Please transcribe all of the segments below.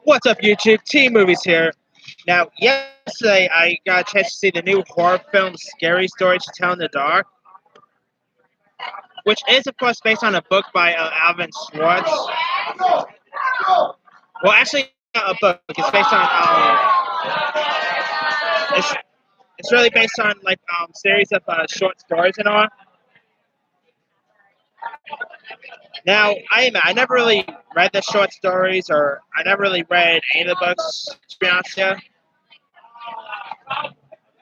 What's up, YouTube? T Movies here. Now, yesterday I got a chance to see the new horror film Scary Stories to Tell in the Dark, which is, of course, based on a book by Alvin Schwartz. Well, actually, not a book. It's based on it's it's really based on like series of short stories and all. Now, I never really read the short stories, or I never really read any of the books, to be honest with you.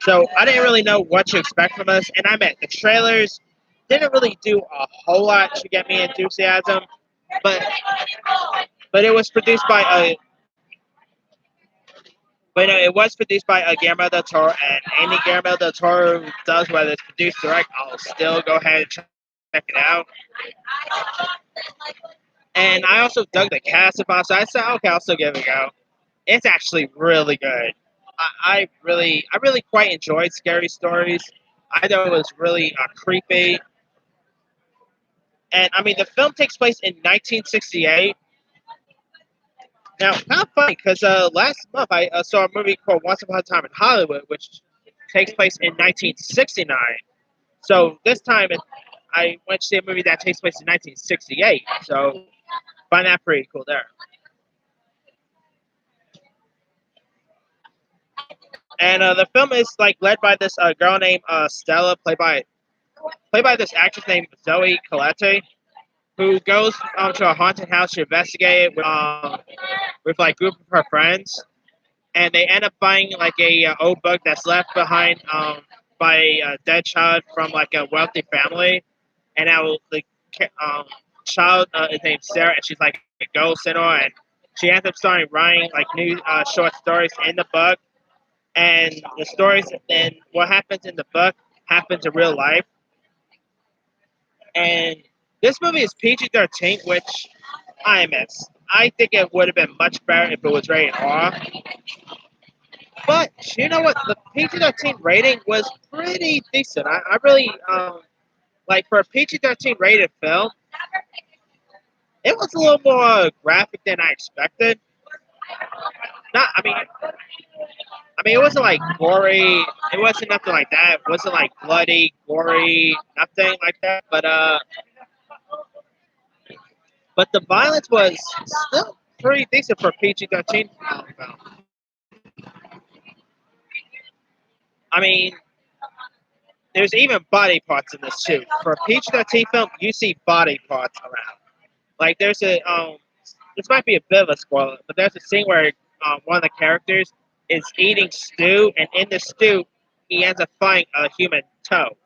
So I didn't really know what to expect from this, and I meant the trailers didn't really do a whole lot to get me enthusiasm, but it was produced by a it was produced by a Guillermo del Toro, and any Guillermo del Toro does, whether it's produced direct, I'll still go ahead and check it out. And I also dug the cast about, so I said, okay, I'll still give it a go. It's actually really good. I really quite enjoyed Scary Stories. I thought it was really creepy. And I mean, the film takes place in 1968. Now, kind of funny because last month I saw a movie called Once Upon a Time in Hollywood, which takes place in 1969. So this time I went to see a movie that takes place in 1968. So find that pretty cool there. And the film is like led by this girl named Stella, played by this actress named Zoe Colette, who goes to a haunted house to investigate it with like a group of her friends, and they end up finding like a old book that's left behind by a dead child from like a wealthy family, and now the child is named Sarah, and she's like a ghost and all, and she ends up starting writing like new short stories in the book, and the stories and what happens in the book happens in real life, and this movie is PG-13, which I miss. I think it would have been much better if it was rated R. But you know what? The PG-13 rating was pretty decent. I really like for a PG-13 rated film. It was a little more graphic than I expected. Not, it wasn't like gory. It wasn't nothing like that. It wasn't like bloody, gory, nothing like that. But the violence was still pretty decent for a PG-13 film. I mean, there's even body parts in this too. For a PG-13 film, you see body parts around. Like there's a this might be a bit of a spoiler, but there's a scene where one of the characters is eating stew, and in the stew, he ends up finding a human toe.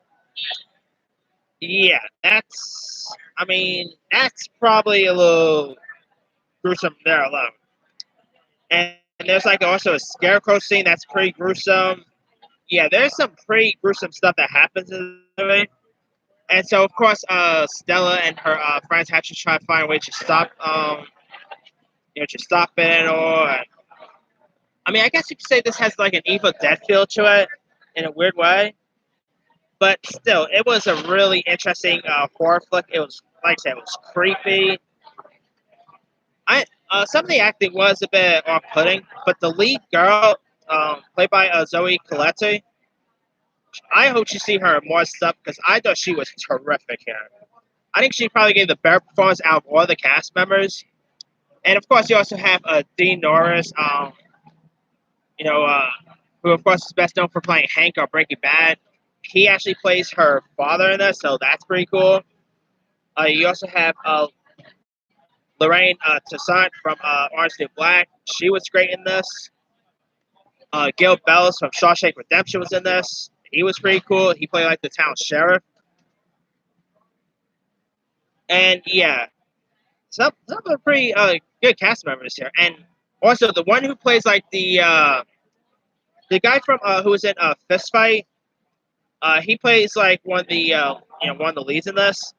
Yeah, that's probably a little gruesome there alone. And there's like also a scarecrow scene that's pretty gruesome. Yeah, there's some pretty gruesome stuff that happens in the movie. And so, of course, Stella and her friends have to try to find a way to stop, to stop it, or I guess you could say this has like an Evil Dead feel to it in a weird way. But still, it was a really interesting horror flick. It was, like I said, it was creepy. Some of the acting was a bit off-putting, but the lead girl, played by Zoe Colette, I hope you see her in more stuff because I thought she was terrific here. I think she probably gave the better performance out of all the cast members. And of course, you also have Dean Norris, you know, who of course is best known for playing Hank on Breaking Bad. He actually plays her father in this, so that's pretty cool. You also have Lorraine Toussaint from Orange is the New Black. She was great in this. Gil Bellis from Shawshank Redemption was in this. He was pretty cool. He played like the town sheriff. And yeah, some of the pretty good cast members here. And also the one who plays like the guy from who was in Fist Fight. He plays like one of the one of the leads in this.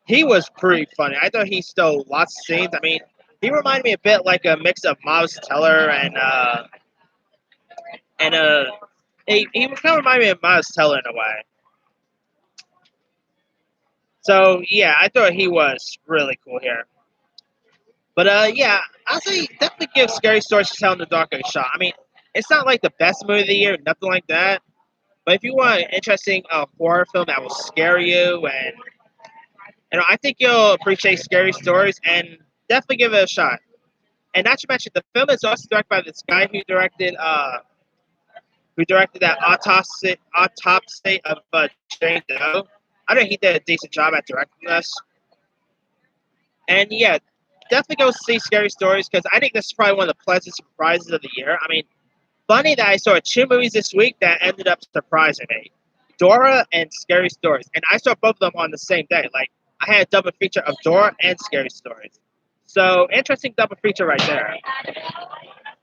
He was pretty funny. I thought he stole lots of scenes. I mean, he reminded me a bit like a mix of Miles Teller and he kind of reminded me of Miles Teller in a way. So yeah, I thought he was really cool here. But yeah, I'll say definitely give Scary Stories to Tell in the Dark a shot. I mean, it's not like the best movie of the year, nothing like that. But if you want an interesting horror film that will scare you, and I think you'll appreciate Scary Stories, and definitely give it a shot. And not to mention, the film is also directed by this guy who directed that autopsy of Jane Doe. I think he did a decent job at directing this. And yeah, definitely go see Scary Stories because I think this is probably one of the pleasant surprises of the year. I mean, funny that I saw two movies this week that ended up surprising me: Dora and Scary Stories, and I saw both of them on the same day. Like I had a double feature of Dora and Scary Stories. So interesting double feature right there.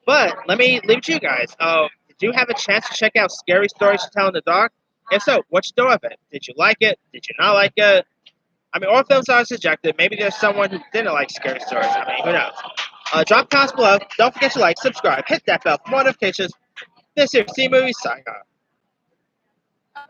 But let me leave it to you guys. Did you have a chance to check out Scary Stories to Tell in the Dark? If so, what you thought of it? Did you like it? Did you not like it? I mean, all films are subjective. Maybe there's someone who didn't like Scary Stories. I mean, who knows? Drop comments below. Don't forget to like, subscribe, hit that bell for more notifications. This is C Movie signing off.